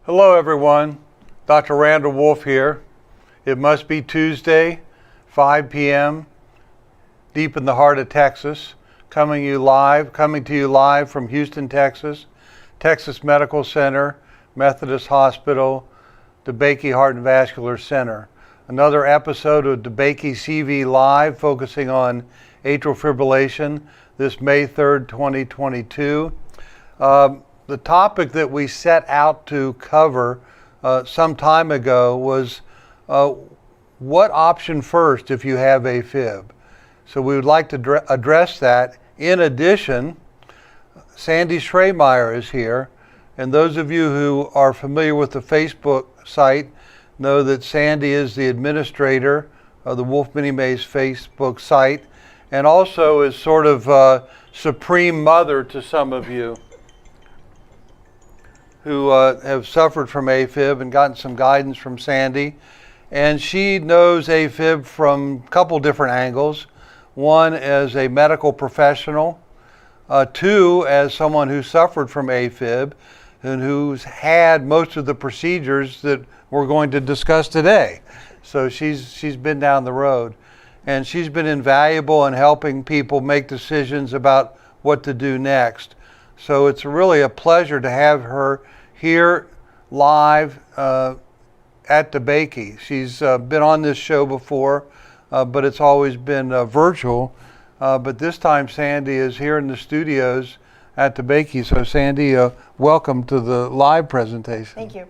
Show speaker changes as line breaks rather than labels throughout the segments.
Hello everyone, Dr. Randall Wolf here. It must be Tuesday, 5 p.m., deep in the heart of Texas, coming to you live from Houston, Texas, Texas Medical Center, Methodist Hospital, DeBakey Heart and Vascular Center. Another episode of DeBakey CV Live focusing on atrial fibrillation this May 3rd, 2022. The topic that we set out to cover some time ago was what option first if you have AFib. So we would like to address that. In addition, Sandy Schremeyer is here, and those of you who are familiar with the Facebook site know that Sandy is the administrator of the Wolf Mini Maze Facebook site, and also is sort of supreme mother to some of you who have suffered from AFib and gotten some guidance from Sandy. And she knows AFib from a couple different angles. One, as a medical professional. Two, as someone who suffered from AFib and who's had most of the procedures that we're going to discuss today. So she's been down the road. And she's been invaluable in helping people make decisions about what to do next. So it's really a pleasure to have her here live at DeBakey. She's been on this show before, but it's always been virtual. But this time Sandy is here in the studios at DeBakey. So Sandy, welcome to the live presentation.
Thank you.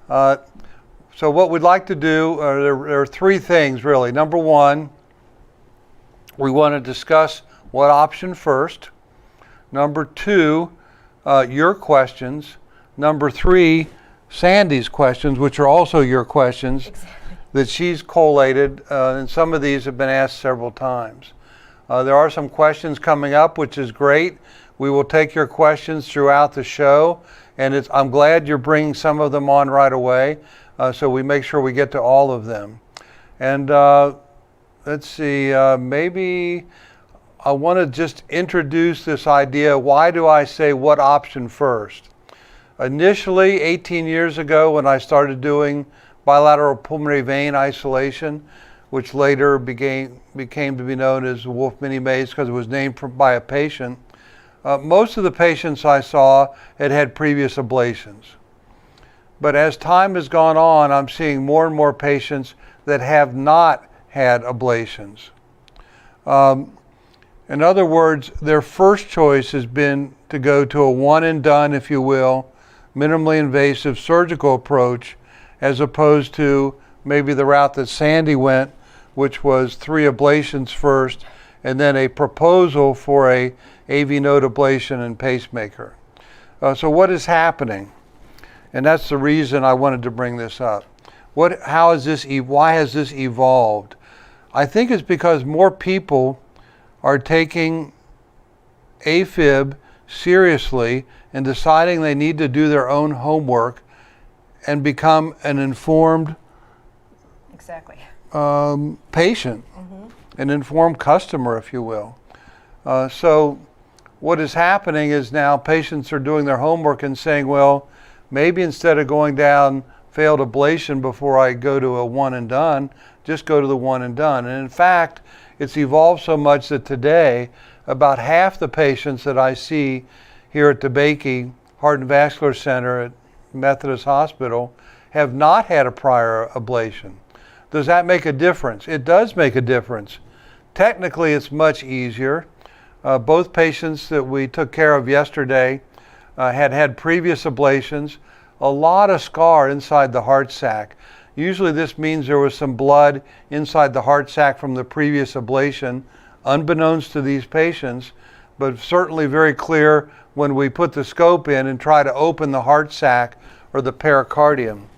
So what we'd like to do, there are three things really. Number one, we want to discuss what option first. Number two, your questions. Number three, Sandy's questions, which are also your questions.
Exactly.
That she's collated, and some of these have been asked several times. There are some questions coming up, which is great. We will take your questions throughout the show, and I'm glad you're bringing some of them on right away, so we make sure we get to all of them. And let's see, maybe I want to just introduce this idea. Why do I say what option first? Initially, 18 years ago, when I started doing bilateral pulmonary vein isolation, which later became to be known as the Wolf Mini Maze because it was named by a patient, most of the patients I saw had previous ablations. But as time has gone on, I'm seeing more and more patients that have not had ablations. In other words, their first choice has been to go to a one and done, if you will, minimally invasive surgical approach, as opposed to maybe the route that Sandy went, which was 3 ablations first, and then a proposal for a AV node ablation and pacemaker. So what is happening? And that's the reason I wanted to bring this up. Why has this evolved? I think it's because more people are taking AFib seriously and deciding they need to do their own homework and become an informed patient, an informed customer, if you will. So what is happening is now patients are doing their homework and saying, well, maybe instead of going down failed ablation before I go to a one and done, just go to the one and done. And in fact, it's evolved so much that today, about half the patients that I see here at DeBakey Heart and Vascular Center at Methodist Hospital have not had a prior ablation. Does that make a difference? It does make a difference. Technically, it's much easier. Both patients that we took care of yesterday had previous ablations, a lot of scar inside the heart sac. Usually this means there was some blood inside the heart sac from the previous ablation, unbeknownst to these patients, but certainly very clear when we put the scope in and try to open the heart sac or the pericardium.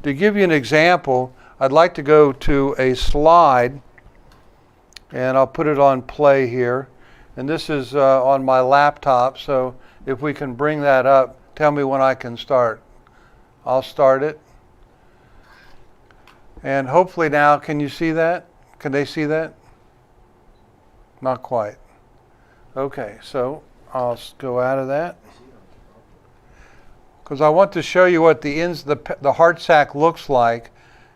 To give you an example, I'd like to go to a slide, and I'll put it on play here. And this is on my laptop, so if we can bring that up, tell me when I can start. I'll start it. And hopefully now, can you see that? Can they see that? Not quite. Okay, so I'll go out of that. because I want to show you what the heart sac looks like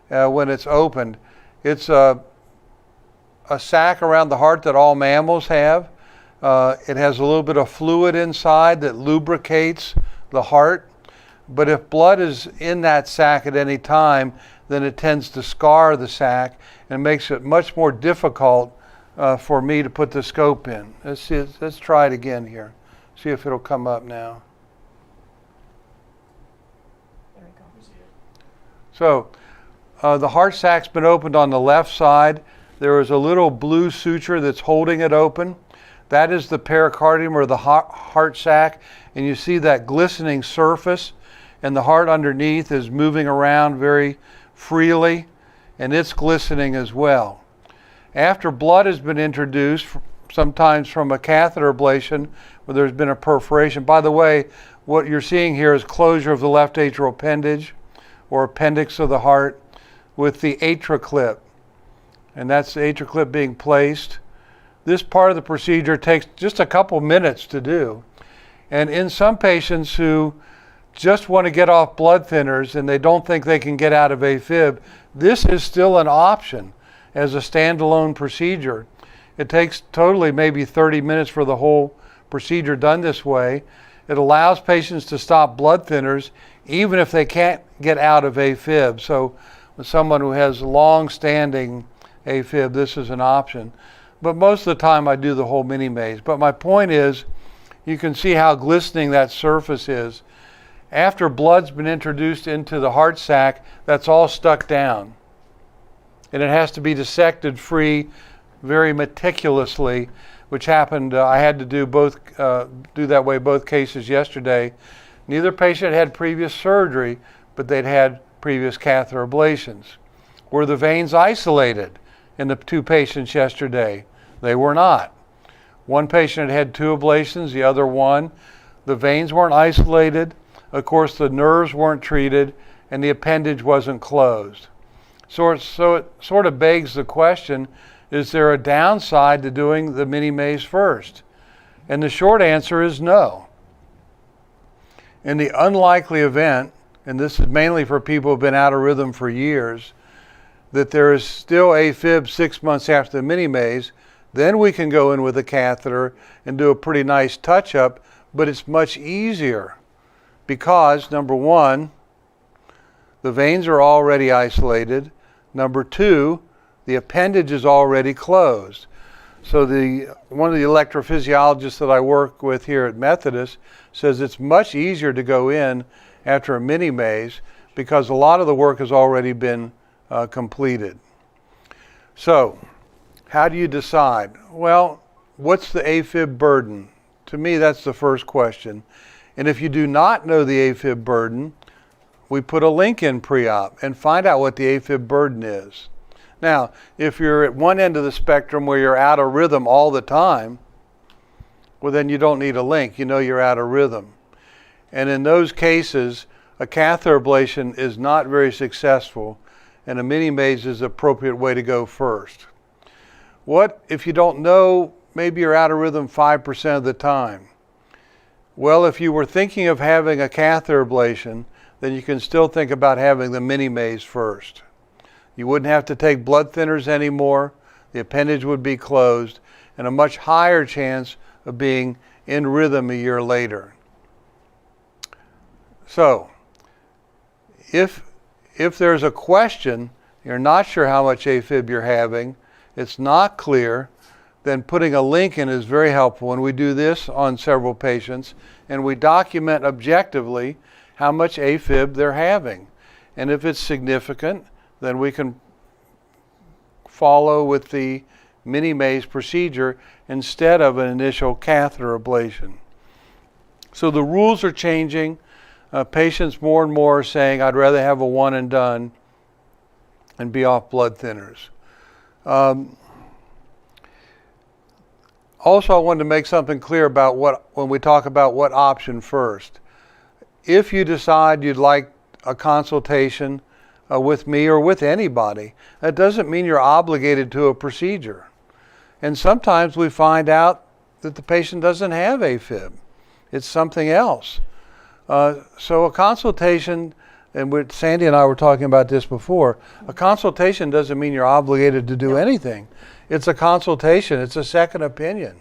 when it's opened. It's a sac around the heart that all mammals have. It has a little bit of fluid inside that lubricates the heart. But if blood is in that sac at any time, then it tends to scar the sac and makes it much more difficult for me to put the scope in. Let's try it again here. See if it'll come up now.
There we go.
So the heart sac's been opened on the left side. There is a little blue suture that's holding it open. That is the pericardium, or the heart sac, and you see that glistening surface, and the heart underneath is moving around very freely, and it's glistening as well. After blood has been introduced, sometimes from a catheter ablation where there's been a perforation. By the way, what you're seeing here is closure of the left atrial appendage, or appendix of the heart, with the AtriClip, and that's the AtriClip being placed. This part of the procedure takes just a couple minutes to do. And in some patients who just want to get off blood thinners and they don't think they can get out of AFib, this is still an option as a standalone procedure. It takes totally maybe 30 minutes for the whole procedure done this way. It allows patients to stop blood thinners even if they can't get out of AFib. So with someone who has long-standing AFib, this is an option. But most of the time I do the whole mini maze. But my point is, you can see how glistening that surface is. After blood's been introduced into the heart sac, that's all stuck down. And it has to be dissected free very meticulously, which happened, I had to do that way both cases yesterday. Neither patient had previous surgery, but they'd had previous catheter ablations. Were the veins isolated in the two patients yesterday? They were not. One patient had 2 ablations, the other 1. The veins weren't isolated. Of course, the nerves weren't treated, and the appendage wasn't closed. So it sort of begs the question, is there a downside to doing the mini maze first? And the short answer is no. In the unlikely event, and this is mainly for people who have been out of rhythm for years, that there is still AFib 6 months after the mini maze, then we can go in with a catheter and do a pretty nice touch-up, but it's much easier because, number 1, the veins are already isolated. Number 2, the appendage is already closed. So one of the electrophysiologists that I work with here at Methodist says it's much easier to go in after a mini maze because a lot of the work has already been completed. So, how do you decide? Well, what's the AFib burden? To me, that's the first question. And if you do not know the AFib burden, we put a link in pre-op and find out what the AFib burden is. Now, if you're at one end of the spectrum where you're out of rhythm all the time, well, then you don't need a link. You know you're out of rhythm. And in those cases, a catheter ablation is not very successful, and a mini maze is the appropriate way to go first. What if you don't know, maybe you're out of rhythm 5% of the time? Well, if you were thinking of having a catheter ablation, then you can still think about having the mini maze first. You wouldn't have to take blood thinners anymore, the appendage would be closed, and a much higher chance of being in rhythm a year later. So, if there's a question, you're not sure how much AFib you're having, it's not clear, then putting a link in is very helpful. And we do this on several patients, and we document objectively how much AFib they're having. And if it's significant, then we can follow with the mini maze procedure instead of an initial catheter ablation. So the rules are changing. Patients more and more are saying, I'd rather have a one and done and be off blood thinners. Also, I wanted to make something clear about when we talk about what option first. If you decide you'd like a consultation with me or with anybody, that doesn't mean you're obligated to a procedure. And sometimes we find out that the patient doesn't have AFib. It's something else. So a consultation, and Sandy and I were talking about this before, a consultation doesn't mean you're obligated to do anything. It's a consultation. It's a second opinion.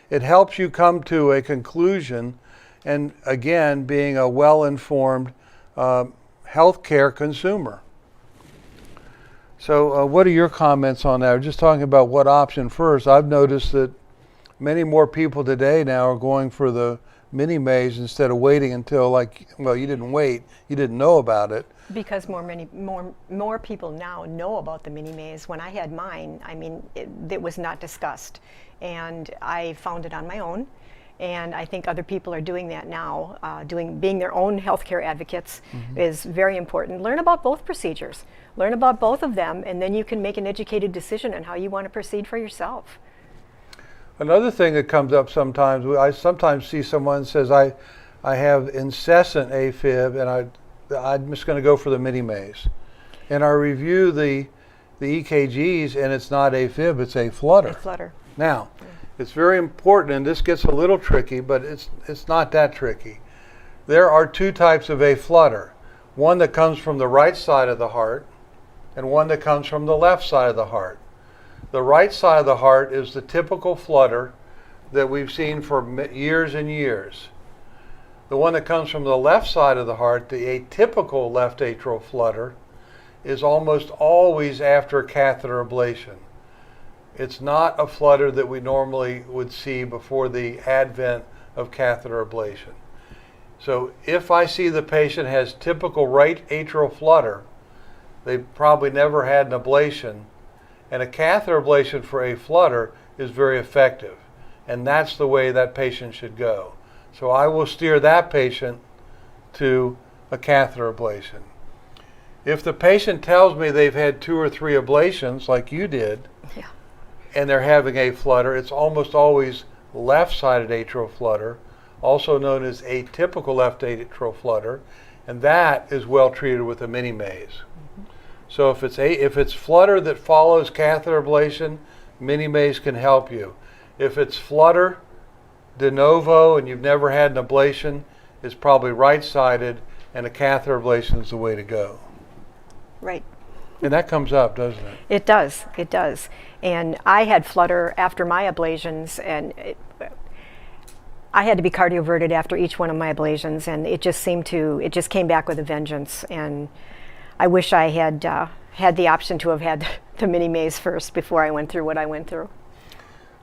It helps you come to a conclusion, and again, being a well-informed healthcare consumer. So what are your comments on that? We're just talking about what option first. I've noticed that many more people today now are going for the mini maze instead of waiting until, like, well, you didn't wait, you didn't know about it.
Because more people now know about the mini maze. When I had mine, I mean, it was not discussed, and I found it on my own. And I think other people are doing that now. Being their own healthcare advocates is very important. Learn about both procedures. Learn about both of them, and then you can make an educated decision on how you want to proceed for yourself.
Another thing that comes up sometimes, I sometimes see someone says, I have incessant AFib, and I'm just going to go for the mini maze. And I review the EKGs, and it's not AFib, it's a flutter.
A flutter.
Now, it's very important, and this gets a little tricky, but it's not that tricky. There are two types of a flutter. One that comes from the right side of the heart, and one that comes from the left side of the heart. The right side of the heart is the typical flutter that we've seen for years and years. The one that comes from the left side of the heart, the atypical left atrial flutter, is almost always after catheter ablation. It's not a flutter that we normally would see before the advent of catheter ablation. So if I see the patient has typical right atrial flutter, they probably never had an ablation, and a catheter ablation for a flutter is very effective, and that's the way that patient should go. So I will steer that patient to a catheter ablation. If the patient tells me they've had 2 or 3 ablations, like you did, and they're having a flutter, it's almost always left-sided atrial flutter, also known as atypical left atrial flutter, and that is well treated with a mini maze. So if it's flutter that follows catheter ablation, mini maze can help you. If it's flutter de novo and you've never had an ablation, it's probably right-sided, and a catheter ablation is the way to go.
Right.
And that comes up, doesn't it?
It does. It does. And I had flutter after my ablations, and I had to be cardioverted after each one of my ablations, and it just came back with a vengeance. And I wish I had had the option to have had the mini maze first before I went through what I went through.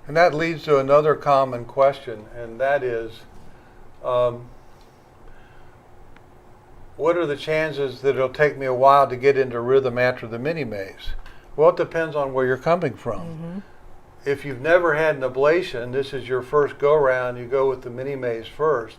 And that leads to another common question, and that is, what are the chances that it'll take me a while to get into rhythm after the mini maze? Well, it depends on where you're coming from. If you've never had an ablation, this is your first go-round, you go with the mini maze first,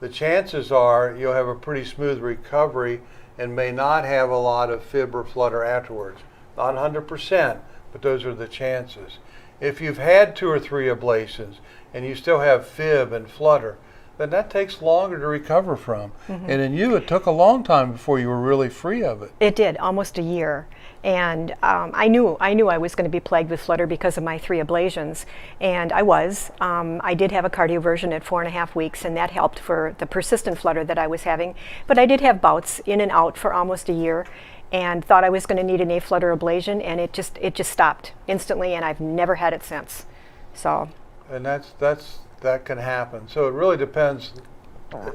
the chances are you'll have a pretty smooth recovery and may not have a lot of fib or flutter afterwards. Not 100%, but those are the chances. If you've had 2 or 3 ablations and you still have fib and flutter, then that takes longer to recover from. And in you, it took a long time before you were really free of it.
It did, almost a year. And I knew I was going to be plagued with flutter because of my 3 ablations, and I was. I did have a cardioversion at 4.5 weeks, and that helped for the persistent flutter that I was having. But I did have bouts in and out for almost a year, and thought I was going to need an A-flutter ablation, and it just stopped instantly, and I've never had it since. So. And
that can happen. So it really depends.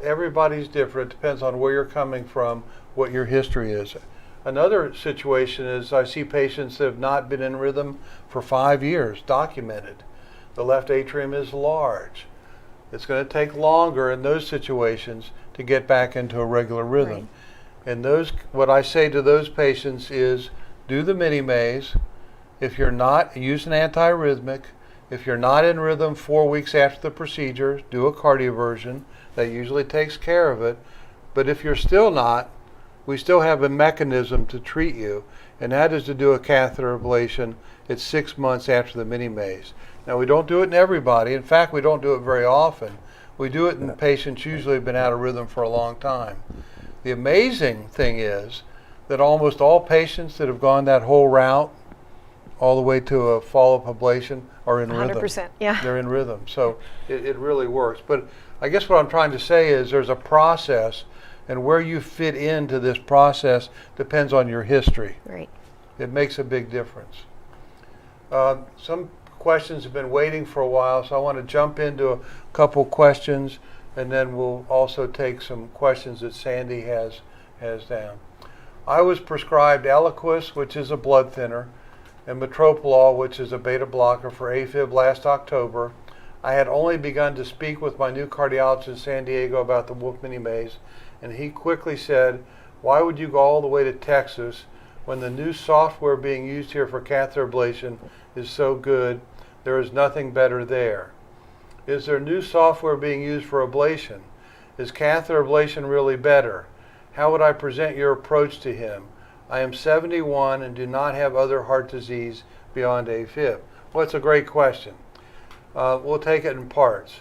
Everybody's different. It depends on where you're coming from, what your history is. Another situation is I see patients that have not been in rhythm for 5 years, documented. The left atrium is large. It's going to take longer in those situations to get back into a regular rhythm. And what I say to those patients is do the mini maze. If you're not, use an antiarrhythmic. If you're not in rhythm 4 weeks after the procedure, do a cardioversion. That usually takes care of it. But if you're still not, we still have a mechanism to treat you, and that is to do a catheter ablation at 6 months after the mini maze. Now, we don't do it in everybody. In fact, we don't do it very often. We do it in patients usually have been out of rhythm for a long time. The amazing thing is that almost all patients that have gone that whole route all the way to a follow-up ablation are in
100%,
rhythm.
yeah.
They're in rhythm. So it really works. But I guess what I'm trying to say is there's a process, and where you fit into this process depends on your history.
Right.
It makes a big difference. Some questions have been waiting for a while, so I want to jump into a couple questions, and then we'll also take some questions that Sandy has down. I was prescribed Eliquis, which is a blood thinner, and Metoprolol, which is a beta blocker for AFib last October. I had only begun to speak with my new cardiologist in San Diego about the Wolf Mini Maze, and he quickly said, "Why would you go all the way to Texas when the new software being used here for catheter ablation is so good? There is nothing better there. Is there new software being used for ablation? Is catheter ablation really better? How would I present your approach to him? I am 71 and do not have other heart disease beyond AFib." Well, it's a great question. We'll take it in parts.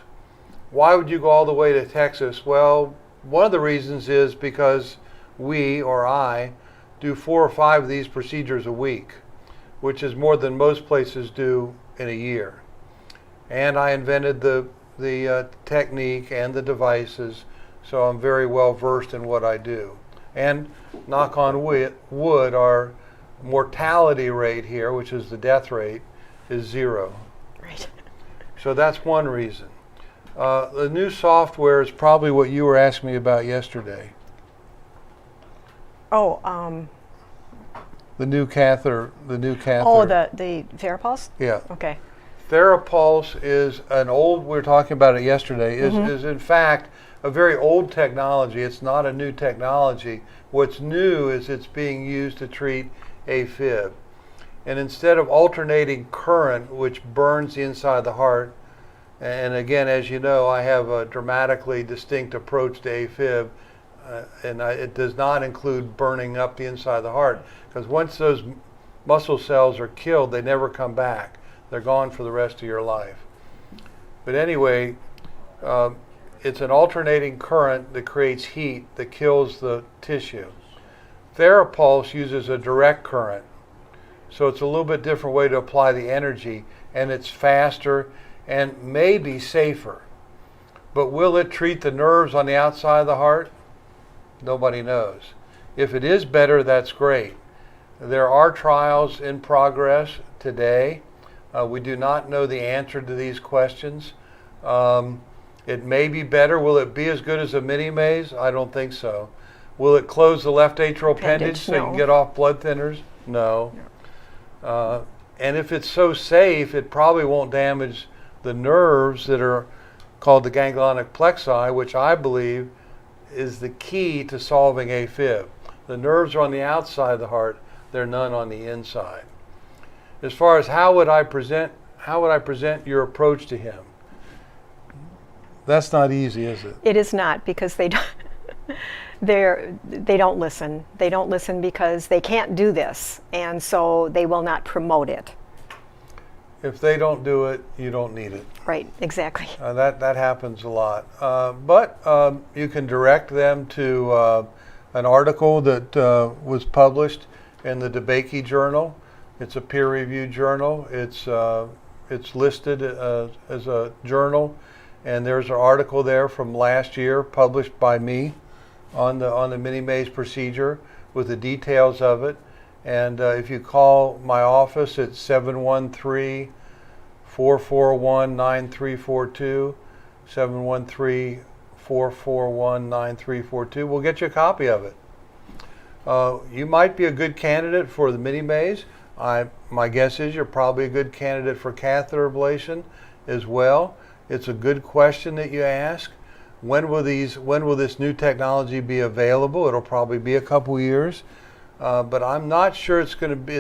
Why would you go all the way to Texas? Well, one of the reasons is because we, or I, do 4 or 5 of these procedures a week, which is more than most places do in a year. And I invented the technique and the devices, so I'm very well versed in what I do. And knock on wood, our mortality rate here, which is the death rate, is 0.
Right.
So that's one reason. The new software is probably what you were asking me about yesterday.
Oh,
The new catheter.
oh, the Therapulse?
Yeah.
Okay.
Therapulse is an old, we were talking about it yesterday, is in fact a very old technology. It's not a new technology. What's new is it's being used to treat AFib. And instead of alternating current, which burns the inside of the heart, and again, as you know, I have a dramatically distinct approach to AFib, and it does not include burning up the inside of the heart, because once those muscle cells are killed, they never come back. They're gone for the rest of your life. But anyway, it's an alternating current that creates heat that kills the tissue. Therapulse uses a direct current, so it's a little bit different way to apply the energy, and it's faster and maybe safer. But will it treat the nerves on the outside of the heart? Nobody knows. If it is better, that's great. There are trials in progress today. We do not know the answer to these questions. It may be better. Will it be as good as a mini maze? I don't think so. Will it close the left atrial appendage so you can get off blood thinners? No. And if it's so safe, it probably won't damage the nerves that are called the ganglionic plexi, which I believe is the key to solving AFib. The nerves are on the outside of the heart. There are none on the inside. As far as how would I present your approach to him? That's not easy, is it?
It is not, because they don't they don't listen. They don't listen because they can't do this, and so they will not promote it.
If they don't do it, you don't need it.
Right, exactly.
That happens a lot. But you can direct them to an article that was published in the DeBakey Journal. It's a peer-reviewed journal. It's listed as a journal, and there's an article there from last year published by me on the mini maze procedure with the details of it. And if you call my office at 713-441-9342, 713-441-9342, we'll get you a copy of it. You might be a good candidate for the mini maze. My guess is you're probably a good candidate for catheter ablation as well. It's a good question that you ask. When will this new technology be available? It'll probably be a couple years, but I'm not sure it's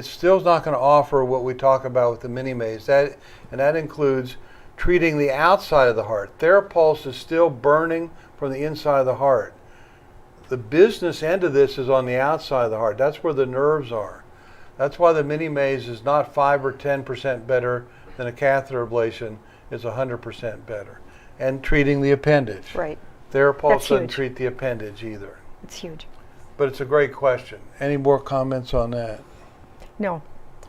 still not going to offer what we talk about with the mini maze. That includes treating the outside of the heart. Therapulse is still burning from the inside of the heart. The business end of this is on the outside of the heart. That's where the nerves are. That's why the mini maze is not 5 or 10% better than a catheter ablation. It's 100% better. And treating the appendage.
Right.
Therapulse doesn't treat the appendage either.
It's huge.
But it's a great question. Any more comments on that?
No.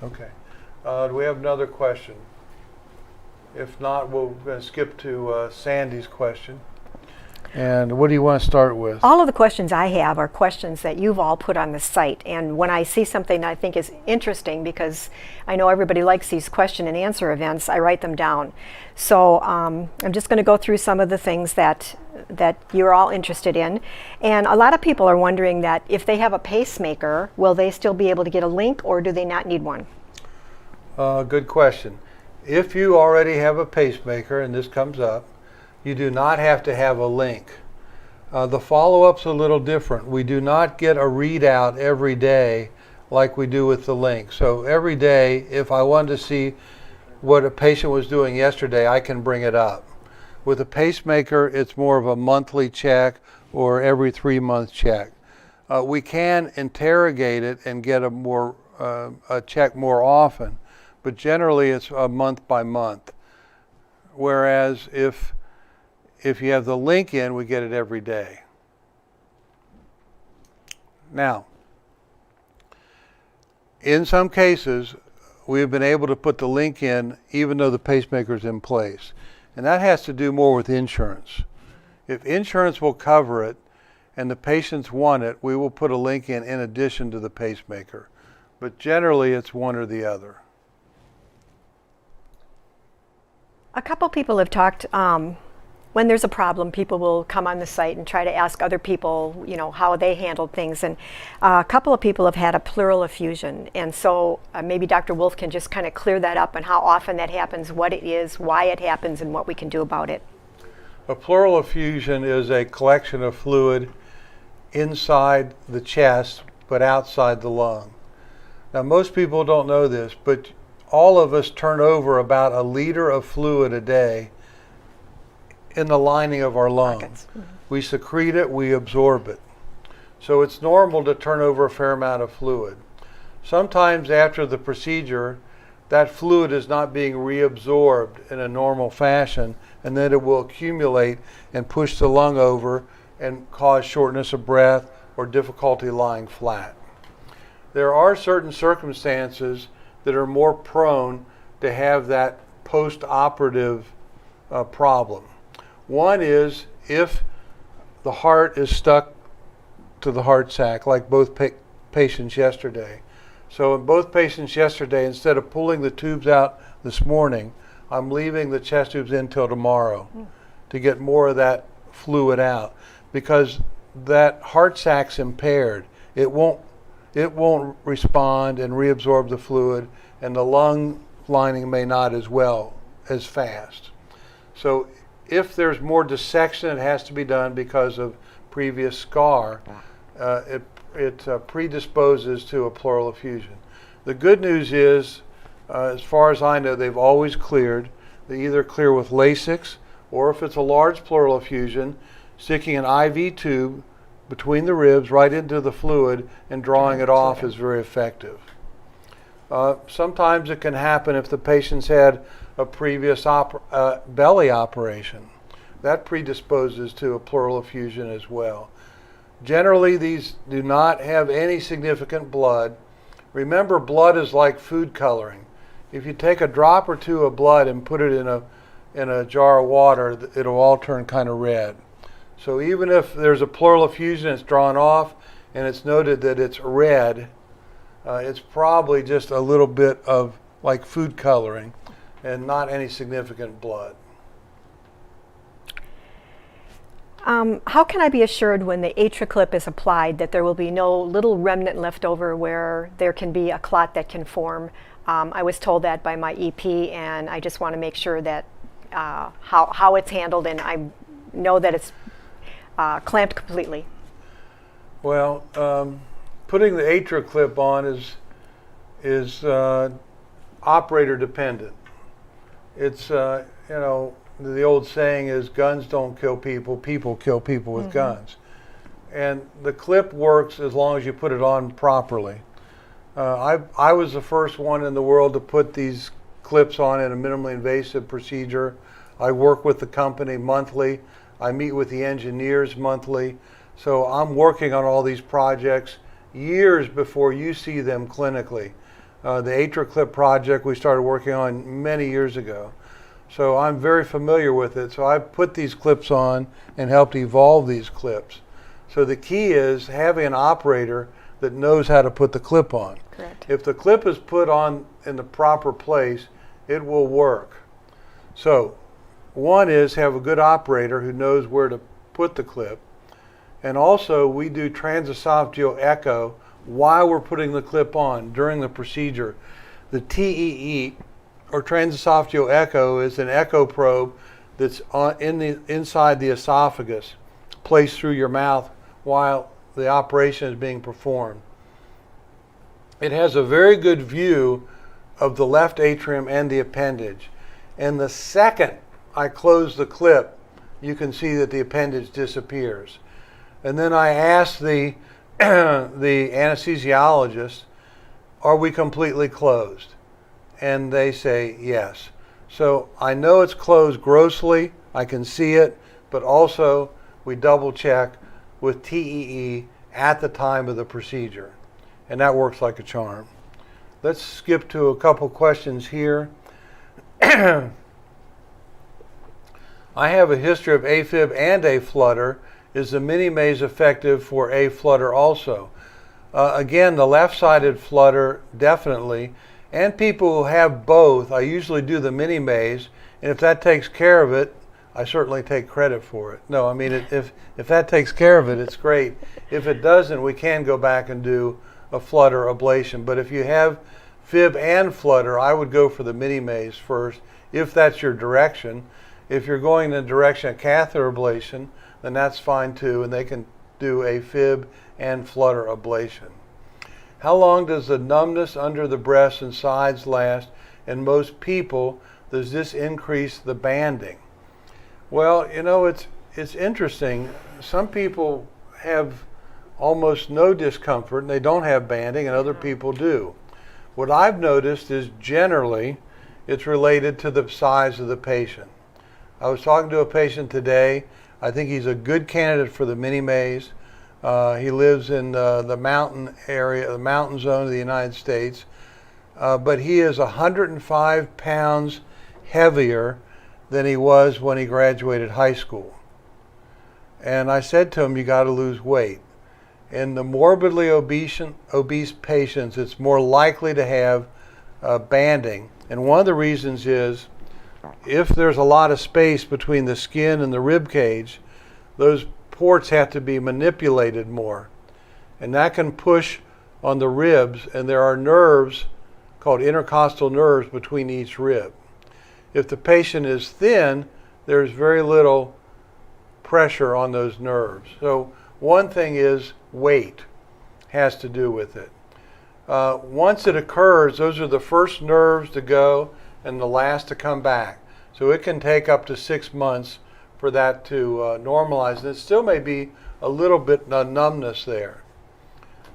Okay. Do we have another question? If not, we're going to skip to Sandy's question. And what do you want to start with?
All of the questions I have are questions that you've all put on the site. And when I see something that I think is interesting, because I know everybody likes these question and answer events, I write them down. So I'm just going to go through some of the things that you're all interested in. And a lot of people are wondering that if they have a pacemaker, will they still be able to get a link, or do they not need one?
Good question. If you already have a pacemaker, and this comes up, you do not have to have a link. The follow-up's a little different. We do not get a readout every day like we do with the link. So every day, if I wanted to see what a patient was doing yesterday, I can bring it up. With a pacemaker, it's more of a monthly check or every 3-month check. We can interrogate it and get a check more often, but generally it's a month by month. Whereas if you have the link in, we get it every day. Now, in some cases, we have been able to put the link in even though the pacemaker is in place. And that has to do more with insurance. If insurance will cover it and the patients want it, we will put a link in addition to the pacemaker. But generally, it's one or the other.
A couple people have talked, when there's a problem, people will come on the site and try to ask other people, how they handled things. And a couple of people have had a pleural effusion. And so maybe Dr. Wolf can just kind of clear that up and how often that happens, what it is, why it happens, and what we can do about it.
A pleural effusion is a collection of fluid inside the chest, but outside the lung. Now, most people don't know this, but all of us turn over about 1 liter of fluid a day in the lining of our lung. Mm-hmm. We secrete it, we absorb it. So it's normal to turn over a fair amount of fluid. Sometimes after the procedure, that fluid is not being reabsorbed in a normal fashion, and then it will accumulate and push the lung over and cause shortness of breath or difficulty lying flat. There are certain circumstances that are more prone to have that post-operative problem. One is if the heart is stuck to the heart sac, like both patients yesterday. So in both patients yesterday, instead of pulling the tubes out this morning, I'm leaving the chest tubes in till tomorrow to get more of that fluid out, because that heart sac's impaired. It won't respond and reabsorb the fluid, and the lung lining may not as well as fast. So if there's more dissection, it has to be done because of previous scar. It predisposes to a pleural effusion. The good news is, as far as I know, they've always cleared. They either clear with Lasix, or if it's a large pleural effusion, sticking an IV tube between the ribs right into the fluid and drawing it off is very effective. Sometimes it can happen if the patient's had a previous belly operation. That predisposes to a pleural effusion as well. Generally, these do not have any significant blood. Remember, blood is like food coloring. If you take a drop or two of blood and put it in a jar of water, it'll all turn kind of red. So even if there's a pleural effusion, it's drawn off, and it's noted that it's red, it's probably just a little bit of like food coloring and not any significant blood.
How can I be assured when the AtriClip is applied that there will be no little remnant left over where there can be a clot that can form? I was told that by my EP, and I just want to make sure that how it's handled, and I know that it's clamped completely.
Well, putting the AtriClip on is operator dependent. It's the old saying is, guns don't kill people, people kill people with guns. And the clip works as long as you put it on properly. I was the first one in the world to put these clips on in a minimally invasive procedure. I work with the company monthly. I meet with the engineers monthly. So I'm working on all these projects years before you see them clinically. The AtriClip project we started working on many years ago. So I'm very familiar with it. So I put these clips on and helped evolve these clips. So the key is having an operator that knows how to put the clip on.
Correct.
If the clip is put on in the proper place, it will work. So one is have a good operator who knows where to put the clip. And also we do transesophageal echo while we're putting the clip on during the procedure. The TEE, or transesophageal echo, is an echo probe that's inside the esophagus, placed through your mouth while the operation is being performed. It has a very good view of the left atrium and the appendage. And the second I close the clip, you can see that the appendage disappears. And then I ask the anesthesiologist, are we completely closed? And they say yes. So I know it's closed grossly, I can see it, but also we double check with TEE at the time of the procedure. And that works like a charm. Let's skip to a couple questions here. I have a history of AFib and a flutter. Is the mini maze effective for a flutter also? Again, the left-sided flutter, definitely. And people who have both, I usually do the mini maze, and if that takes care of it, I certainly take credit for it. No, I mean, if that takes care of it, it's great. If it doesn't, we can go back and do a flutter ablation. But if you have fib and flutter, I would go for the mini maze first, if that's your direction. If you're going in the direction of catheter ablation, then that's fine too, and they can do a fib and flutter ablation. How long does the numbness under the breast and sides last? In most people, does this increase the banding? Well, you know, it's interesting. Some people have almost no discomfort and they don't have banding, and other people do. What I've noticed is generally it's related to the size of the patient. I was talking to a patient today. I think he's a good candidate for the mini maze. He lives in the mountain area, the mountain zone of the United States, but he is 105 pounds heavier than he was when he graduated high school. And I said to him, you got to lose weight. In the morbidly obese patients, it's more likely to have banding. And one of the reasons is if there's a lot of space between the skin and the rib cage, those ports have to be manipulated more. And that can push on the ribs, and there are nerves called intercostal nerves between each rib. If the patient is thin, there's very little pressure on those nerves. So one thing is weight has to do with it. Once it occurs, those are the first nerves to go and the last to come back. So it can take up to 6 months for that to normalize. And it still may be a little bit numbness there.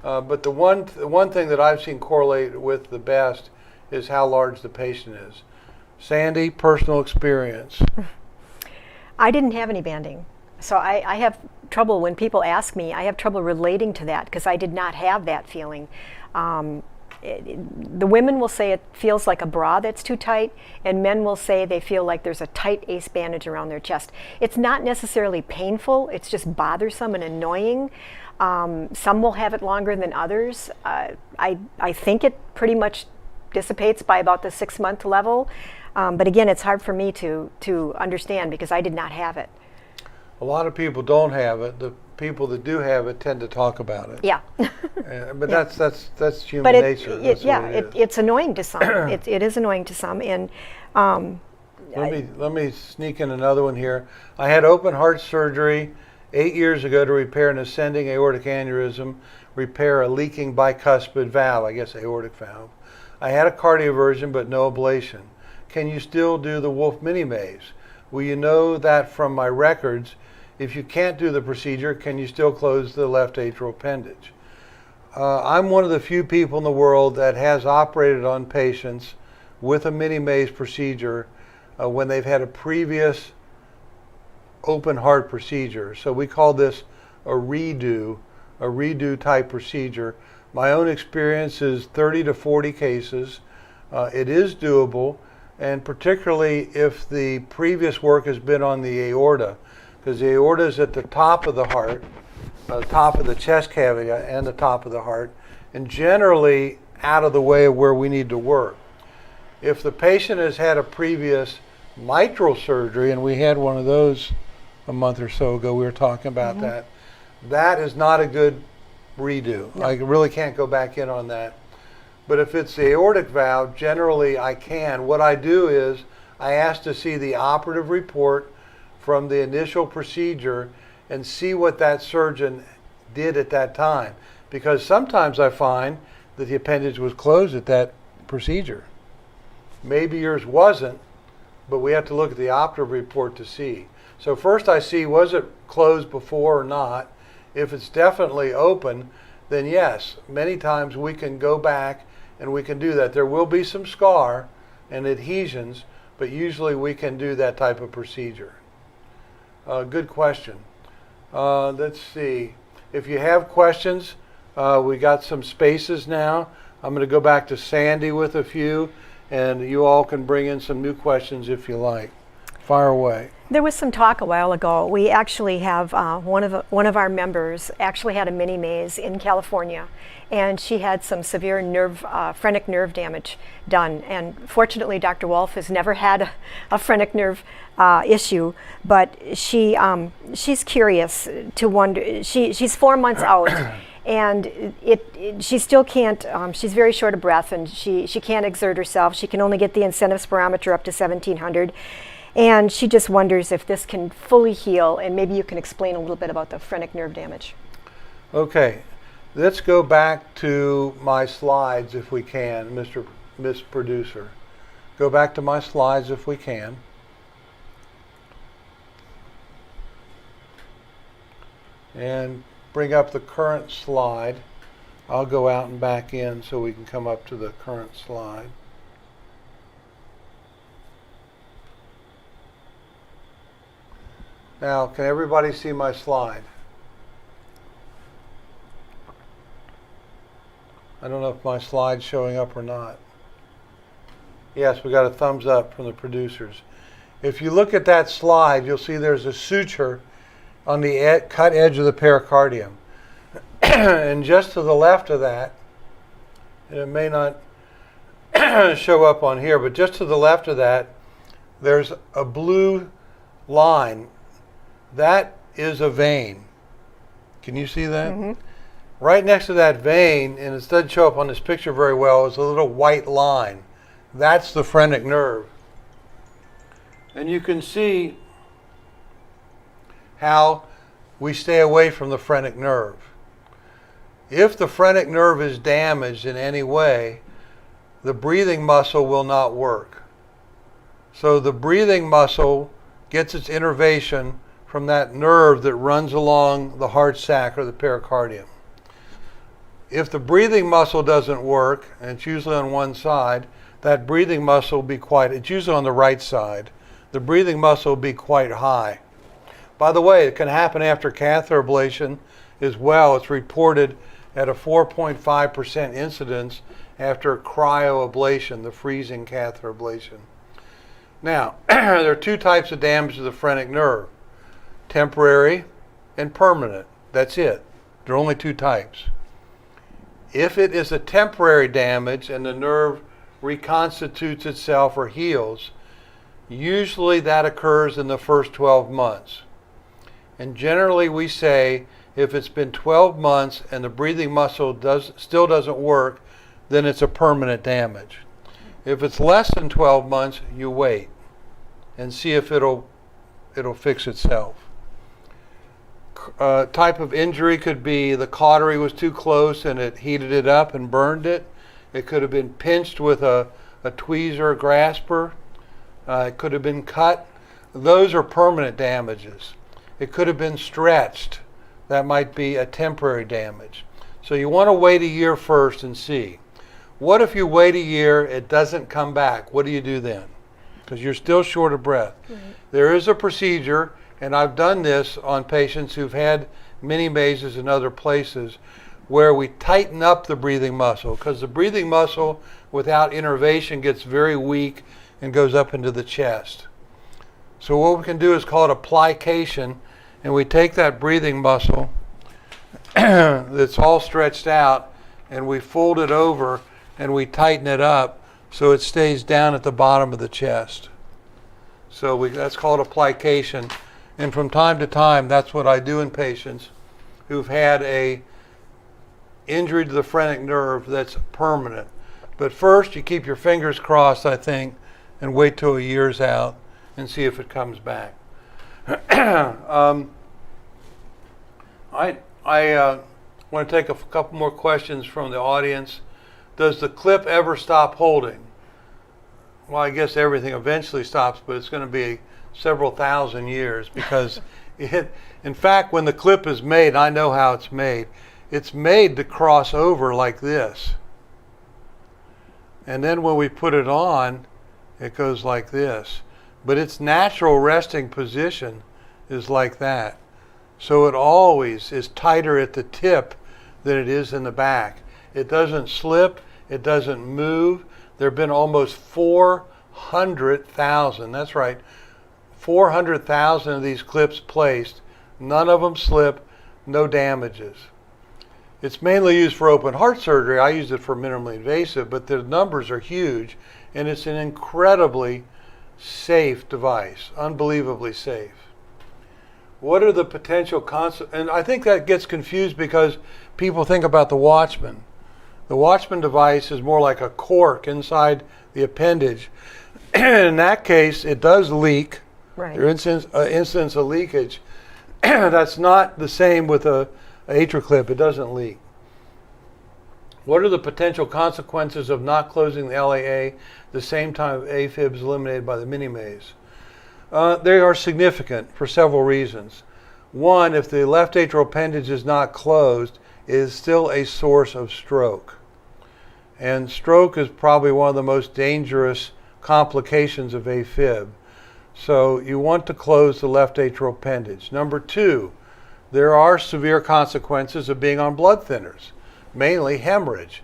But the one thing that I've seen correlate with the best is how large the patient is. Sandy, personal experience.
I didn't have any banding. So I have trouble when people ask me, I have trouble relating to that because I did not have that feeling. The women will say it feels like a bra that's too tight, and men will say they feel like there's a tight ace bandage around their chest. It's not necessarily painful, it's just bothersome and annoying. Some will have it longer than others. I think it pretty much dissipates by about the 6-month level. But again, it's hard for me to understand because I did not have it.
A lot of people don't have it. The people that do have it tend to talk about it.
Yeah.
But
yeah.
that's human nature.
It's annoying to some. it is annoying to some. And
let me sneak in another one here. I had open heart surgery 8 years ago to repair an ascending aortic aneurysm, repair a leaking bicuspid valve, I guess aortic valve. I had a cardioversion but no ablation. Can you still do the Wolf mini maze? Well, you know that from my records. If you can't do the procedure, can you still close the left atrial appendage? I'm one of the few people in the world that has operated on patients with a mini maze procedure when they've had a previous open heart procedure. So we call this a redo a redo type procedure. My own experience is 30 to 40 cases. It is doable, and particularly if the previous work has been on the aorta, because the aorta is at the top of the heart, top of the chest cavity and the top of the heart, and generally out of the way of where we need to work. If the patient has had a previous mitral surgery, and we had one of those a month or so ago, we were talking about that is not a good redo. No. I really can't go back in on that. But if it's the aortic valve, generally I can. What I do is I ask to see the operative report from the initial procedure and see what that surgeon did at that time. Because sometimes I find that the appendage was closed at that procedure. Maybe yours wasn't, but we have to look at the operative report to see. So first I see, was it closed before or not? If it's definitely open, then yes, many times we can go back and we can do that. There will be some scar and adhesions, but usually we can do that type of procedure. Good question. Let's see. If you have questions, we got some spaces now. I'm going to go back to Sandy with a few, and you all can bring in some new questions if you like. Fire away.
There was some talk a while ago. We actually have one of our members actually had a mini maze in California, and she had some severe phrenic nerve damage done. And fortunately, Dr. Wolf has never had a phrenic nerve issue, but she's curious to wonder. She's 4 months out. And she still can't, she's very short of breath, and she can't exert herself. She can only get the incentive spirometer up to 1700. And she just wonders if this can fully heal, and maybe you can explain a little bit about the phrenic nerve damage.
Okay, let's go back to my slides if we can, Miss Producer. Go back to my slides if we can. And bring up the current slide. I'll go out and back in so we can come up to the current slide. Now, can everybody see my slide? I don't know if my slide's showing up or not. Yes, we got a thumbs up from the producers. If you look at that slide, you'll see there's a suture on the cut edge of the pericardium. And just to the left of that, and it may not show up on here, but just to the left of that, there's a blue line. That is a vein. Can you see that? Mm-hmm. Right next to that vein, and it doesn't show up on this picture very well, is a little white line. That's the phrenic nerve. And you can see how we stay away from the phrenic nerve. If the phrenic nerve is damaged in any way, the breathing muscle will not work. So the breathing muscle gets its innervation from that nerve that runs along the heart sac or the pericardium. If the breathing muscle doesn't work, and it's usually on one side, that breathing muscle will be it's usually on the right side, the breathing muscle will be quite high. By the way, it can happen after catheter ablation as well. It's reported at a 4.5% incidence after cryoablation, the freezing catheter ablation. Now, there are two types of damage to the phrenic nerve. Temporary and permanent. That's it. There are only two types. If it is a temporary damage and the nerve reconstitutes itself or heals, usually that occurs in the first 12 months. And generally we say if it's been 12 months and the breathing muscle still doesn't work, then it's a permanent damage. If it's less than 12 months, you wait and see if it'll fix itself. Type of injury could be the cautery was too close and it heated it up and burned it. It could have been pinched with a tweezer grasper. It could have been cut. Those are permanent damages. It could have been stretched. That might be a temporary damage. So you want to wait a year first and see. What if you wait a year, it doesn't come back? What do you do then? Because you're still short of breath. Mm-hmm. There is a procedure, and I've done this on patients who've had mini mazes and other places, where we tighten up the breathing muscle, because the breathing muscle without innervation gets very weak and goes up into the chest. So what we can do is call it application, and we take that breathing muscle that's all stretched out and we fold it over and we tighten it up so it stays down at the bottom of the chest. So that's called application. And from time to time, that's what I do in patients who've had a injury to the phrenic nerve that's permanent. But first, you keep your fingers crossed, I think, and wait till a year's out and see if it comes back. I want to take a couple more questions from the audience. Does the clip ever stop holding? Well, I guess everything eventually stops, but it's going to be several thousand years, because in fact, when the clip is made, I know how it's made to cross over like this. And then when we put it on, it goes like this. But its natural resting position is like that. So it always is tighter at the tip than it is in the back. It doesn't slip, it doesn't move. There have been almost 400,000, that's right, 400,000 of these clips placed. None of them slip, no damages. It's mainly used for open heart surgery. I use it for minimally invasive, but the numbers are huge, and it's an incredibly safe device, unbelievably safe. What are the potential consequences? And I think that gets confused because people think about the Watchman. The Watchman device is more like a cork inside the appendage. In that case, it does leak.
Right.
There are incidents of leakage. That's not the same with a AtriClip. It doesn't leak. What are the potential consequences of not closing the LAA the same time AFib is eliminated by the mini maze? They are significant for several reasons. One, if the left atrial appendage is not closed, it is still a source of stroke. And stroke is probably one of the most dangerous complications of AFib. So you want to close the left atrial appendage. Number two, there are severe consequences of being on blood thinners, mainly hemorrhage,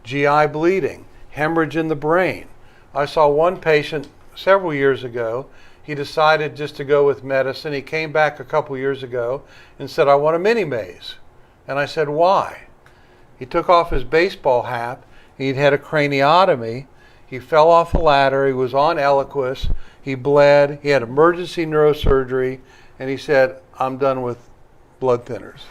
GI bleeding, hemorrhage in the brain. I saw one patient several years ago. He decided just to go with medicine. He came back a couple years ago and said, I want a mini maze. And I said, why? He took off his baseball hat. He'd had a craniotomy. He fell off a ladder. He was on Eliquis. He bled. He had emergency neurosurgery. And he said, I'm done with blood thinners.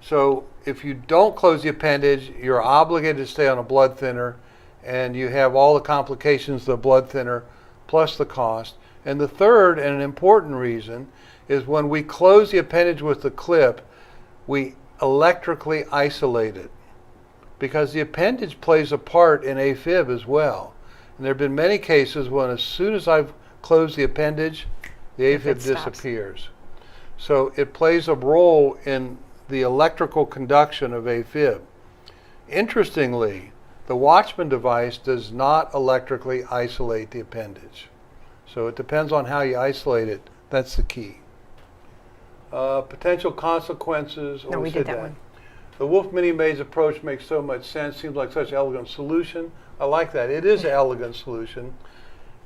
So if you don't close the appendage, you're obligated to stay on a blood thinner, and you have all the complications of the blood thinner plus the cost. And the third and an important reason is when we close the appendage with the clip, we electrically isolate it, because the appendage plays a part in AFib as well. And there have been many cases when as soon as I've closed the appendage, the AFib disappears. So it plays a role in the electrical conduction of AFib. Interestingly, the Watchman device does not electrically isolate the appendage. So it depends on how you isolate it. That's the key. Potential consequences.
No, we did that one.
The Wolf mini maze approach makes so much sense. Seems like such an elegant solution. I like that. It is an elegant solution,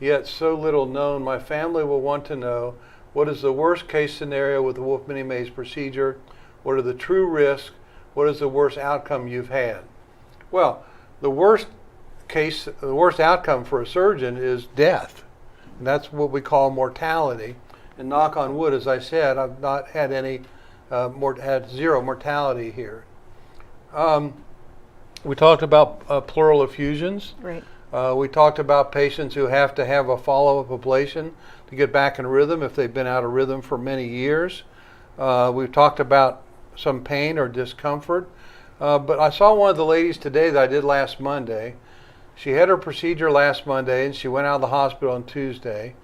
yet so little known. My family will want to know, what is the worst case scenario with the Wolf mini maze procedure? What are the true risks? What is the worst outcome you've had? Well, the worst outcome for a surgeon is death. And that's what we call mortality. And knock on wood, as I said, I've not had any, had zero mortality here. We talked about pleural effusions.
Right.
We talked about patients who have to have a follow-up ablation to get back in rhythm if they've been out of rhythm for many years. We've talked about some pain or discomfort. But I saw one of the ladies today that I did last Monday. She had her procedure last Monday, and she went out of the hospital on Tuesday.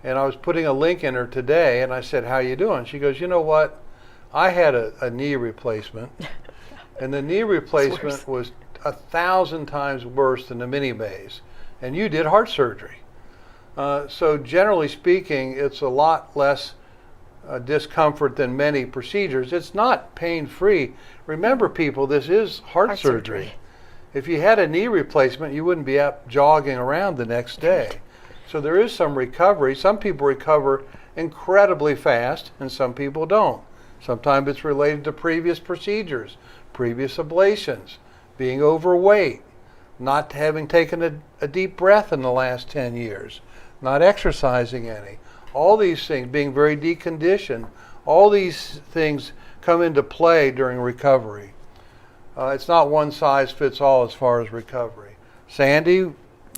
And I was putting a link in her today, and I said, how you doing? She goes, you know what? I had a knee replacement, and the knee replacement was 1,000 times worse than the mini maze. And you did heart surgery. So generally speaking, it's a lot less discomfort than many procedures. It's not pain-free. Remember, people, this is heart surgery. If you had a knee replacement, you wouldn't be up jogging around the next day. So there is some recovery. Some people recover incredibly fast, and some people don't. Sometimes it's related to previous procedures, previous ablations, being overweight, not having taken a deep breath in the last 10 years, not exercising any. All these things, being very deconditioned, all these things come into play during recovery. It's not one size fits all as far as recovery. Sandy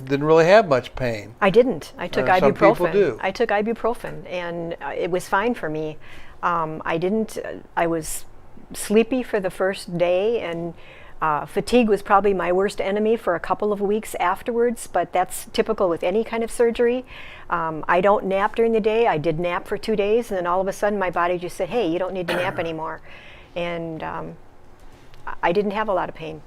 didn't really have much pain.
I didn't. I took ibuprofen.
Some people do.
I took ibuprofen, and it was fine for me. I was sleepy for the first day, and fatigue was probably my worst enemy for a couple of weeks afterwards, but that's typical with any kind of surgery. I don't nap during the day. I did nap for 2 days, and then all of a sudden my body just said, hey, you don't need to nap anymore. And I didn't have a lot of pain.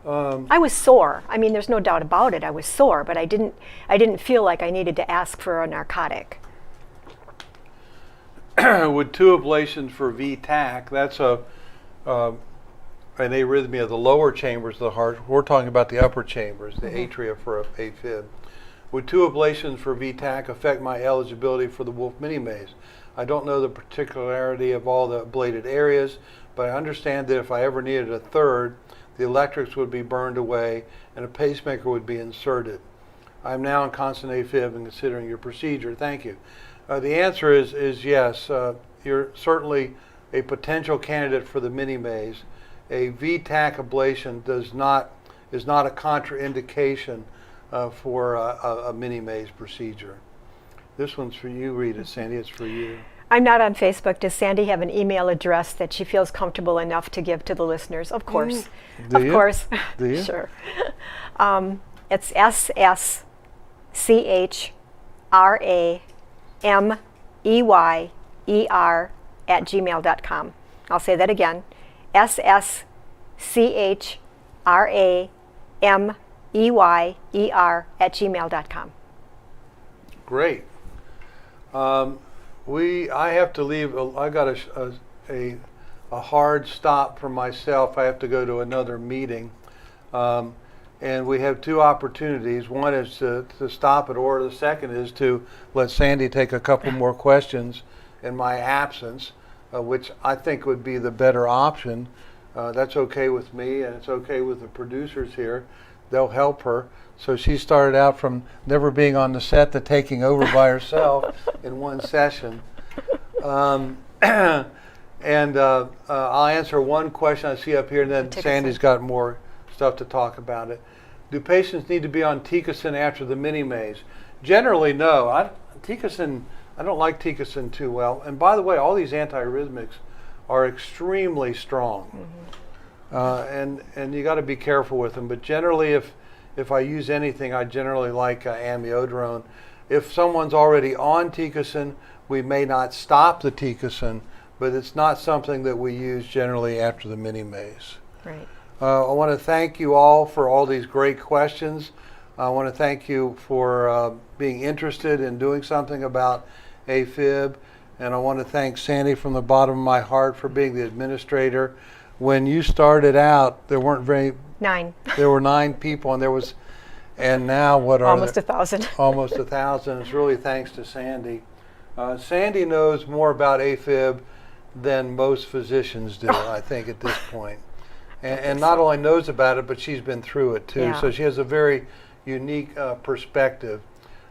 I was sore. I mean, there's no doubt about it. I was sore, but I didn't feel like I needed to ask for a narcotic.
With 2 ablations for VTAC, that's an arrhythmia of the lower chambers of the heart. We're talking about the upper chambers, the atria for AFib. Would 2 ablations for VTAC affect my eligibility for the Wolf mini maze? I don't know the particularity of all the ablated areas, but I understand that if I ever needed a third, the electrics would be burned away and a pacemaker would be inserted. I'm now in constant AFib and considering your procedure. Thank you. The answer is yes. You're certainly a potential candidate for the mini maze. A VTAC ablation is not a contraindication for a mini maze procedure. This one's for you, read it, Sandy. It's for you.
I'm not on Facebook. Does Sandy have an email address that she feels comfortable enough to give to the listeners? Of course.
Do you?
Of course.
Do you?
Sure. It's SSCHRAMEYER@gmail.com. I'll say that again. SSCHRAMEYER@gmail.com.
Great. I have to leave. I got a hard stop for myself. I have to go to another meeting, and we have 2 opportunities. One is to stop it, or the second is to let Sandy take a couple more questions in my absence, which I think would be the better option. That's okay with me, and it's okay with the producers here. They'll help her. So she started out from never being on the set to taking over by herself in one session. And I'll answer one question I see up here, and then Sandy's got more stuff to talk about it. Do patients need to be on Ticocin after the mini maze? Generally, no. I don't like Ticocin too well. And by the way, all these antiarrhythmics are extremely strong. Mm-hmm. And you got to be careful with them. But generally, if I use anything, I generally like amiodarone. If someone's already on Ticocin, we may not stop the Ticocin, but it's not something that we use generally after the mini maze.
Right.
I want to thank you all for all these great questions. I want to thank you for being interested in doing something about AFib, and I want to thank Sandy from the bottom of my heart for being the administrator. When you started out, there weren't
9.
There were 9 people, and now what are
almost
there?
1,000.
Almost 1,000. It's really thanks to Sandy. Sandy knows more about AFib than most physicians do, I think, at this point. And not only knows about it, but she's been through it too.
Yeah.
So she has a very unique perspective.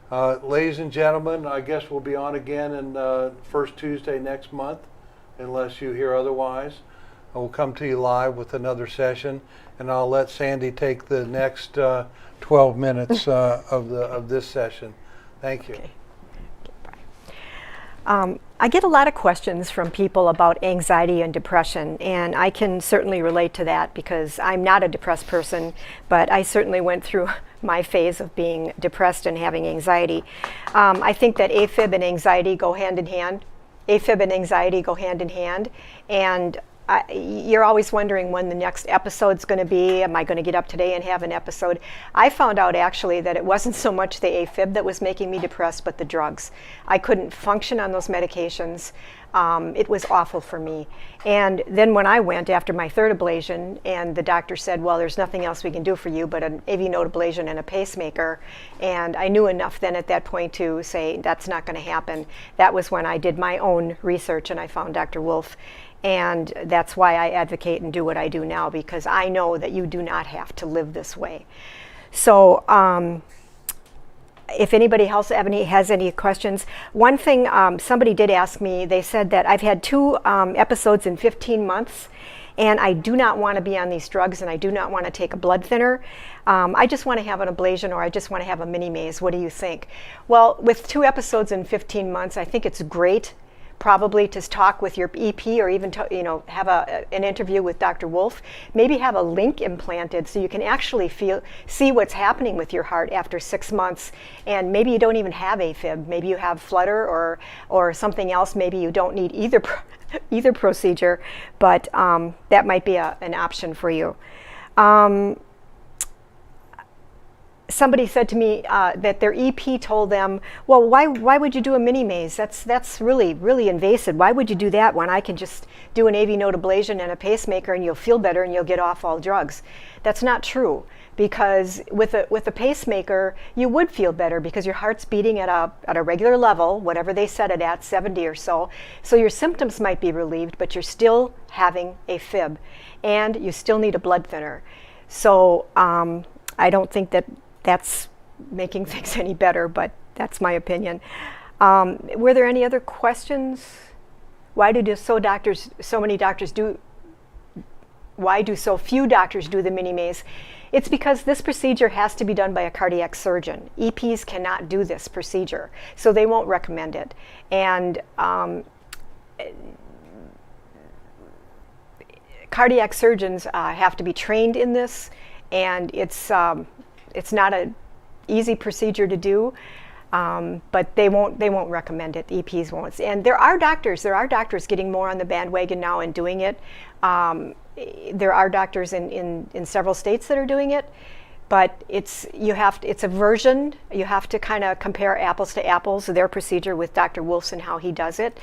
Ladies and gentlemen, I guess we'll be on again in first Tuesday next month, unless you hear otherwise. I will come to you live with another session, and I'll let Sandy take the next 12 minutes of this session. Thank you.
Okay. I get a lot of questions from people about anxiety and depression, and I can certainly relate to that because I'm not a depressed person, but I certainly went through my phase of being depressed and having anxiety. I think that AFib and anxiety go hand in hand. AFib and anxiety go hand in hand, and you're always wondering when the next episode's going to be. Am I going to get up today and have an episode? I found out actually that it wasn't so much the AFib that was making me depressed, but the drugs. I couldn't function on those medications. It was awful for me. And then when I went after my third ablation, and the doctor said, well, there's nothing else we can do for you but an AV node ablation and a pacemaker. And I knew enough then at that point to say that's not going to happen. That was when I did my own research and I found Dr. Wolf. And that's why I advocate and do what I do now, because I know that you do not have to live this way. So if anybody else has any questions, one thing somebody did ask me, they said that I've had 2 episodes in 15 months, and I do not want to be on these drugs, and I do not want to take a blood thinner. I just want to have an ablation, or I just want to have a mini maze. What do you think? Well, with 2 episodes in 15 months, I think it's great probably to talk with your EP, or even to, have an interview with Dr. Wolf. Maybe have a link implanted so you can actually see what's happening with your heart after 6 months. And maybe you don't even have AFib. Maybe you have Flutter or something else. Maybe you don't need either procedure, but that might be an option for you. Somebody said to me that their EP told them, well, why would you do a mini maze? That's really, really invasive. Why would you do that when I can just do an AV node ablation and a pacemaker and you'll feel better and you'll get off all drugs? That's not true, because with a pacemaker, you would feel better because your heart's beating at a regular level, whatever they set it at, 70 or so. So your symptoms might be relieved, but you're still having AFib and you still need a blood thinner. So I don't think that's making things any better, but that's my opinion. Were there any other questions? Why do so few doctors do the mini maze? It's because this procedure has to be done by a cardiac surgeon. EPs cannot do this procedure, so they won't recommend it. And cardiac surgeons have to be trained in this, and it's not an easy procedure to do, but they won't recommend it. The EPs won't. And there are doctors getting more on the bandwagon now and doing it. There are doctors in several states that are doing it, but it's a version. You have to kind of compare apples to apples, their procedure with Dr. Wolf's and how he does it.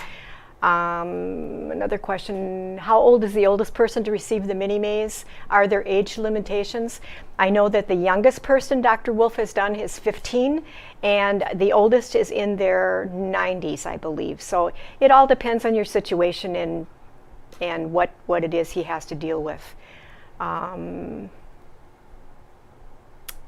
Another question, how old is the oldest person to receive the mini maze? Are there age limitations? I know that the youngest person Dr. Wolf has done is 15, and the oldest is in their 90s, I believe. So it all depends on your situation and what it is he has to deal with.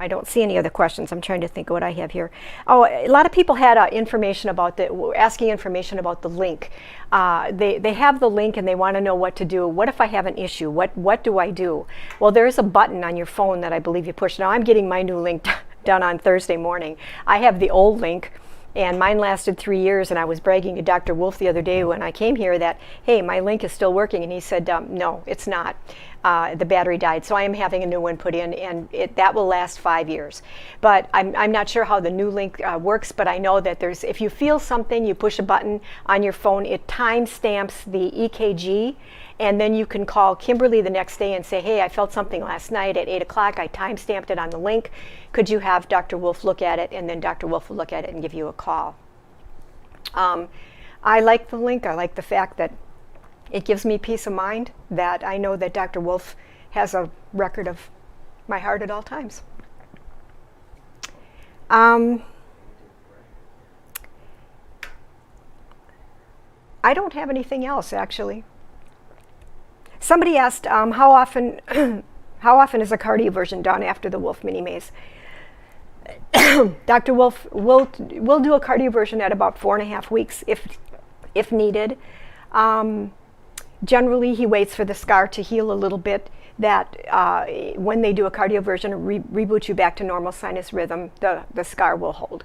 I don't see any other questions. I'm trying to think of what I have here. Oh, a lot of people had information about asking information about the link. They have the link and they want to know what to do. What if I have an issue? What do I do? Well, there's a button on your phone that I believe you push. Now, I'm getting my new link done on Thursday morning. I have the old link, and mine lasted 3 years, and I was bragging to Dr. Wolf the other day when I came here that, hey, my link is still working, and he said, no, it's not. The battery died, so I am having a new one put in, and that will last 5 years. But I'm not sure how the new link works, but I know that if you feel something, you push a button on your phone, it time stamps the EKG, and then you can call Kimberly the next day and say, hey, I felt something last night at 8 o'clock, I time stamped it on the link. Could you have Dr. Wolf look at it? And then Dr. Wolf will look at it and give you a call. I like the link. I like the fact that it gives me peace of mind that I know that Dr. Wolf has a record of my heart at all times. I don't have anything else, actually. Somebody asked how often is a cardioversion done after the Wolf mini maze? Dr. Wolf will do a cardioversion at about 4.5 weeks if needed. Generally, he waits for the scar to heal a little bit. That when they do a cardioversion, reboot you back to normal sinus rhythm, the scar will hold.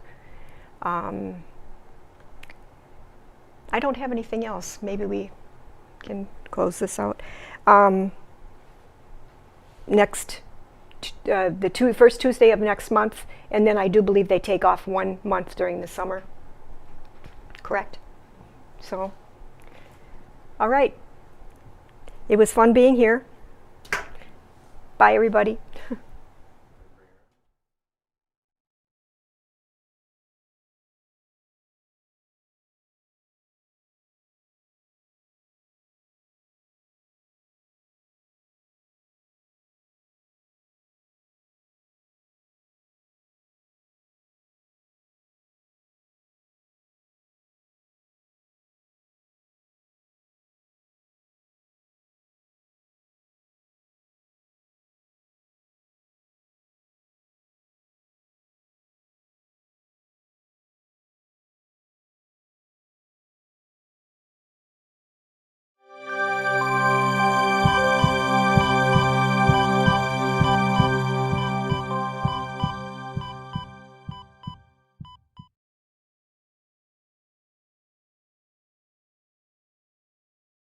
I don't have anything else. Maybe we can close this out. First Tuesday of next month, and then I do believe they take off 1 month during the summer. Correct? So, all right. It was fun being here. Bye, everybody.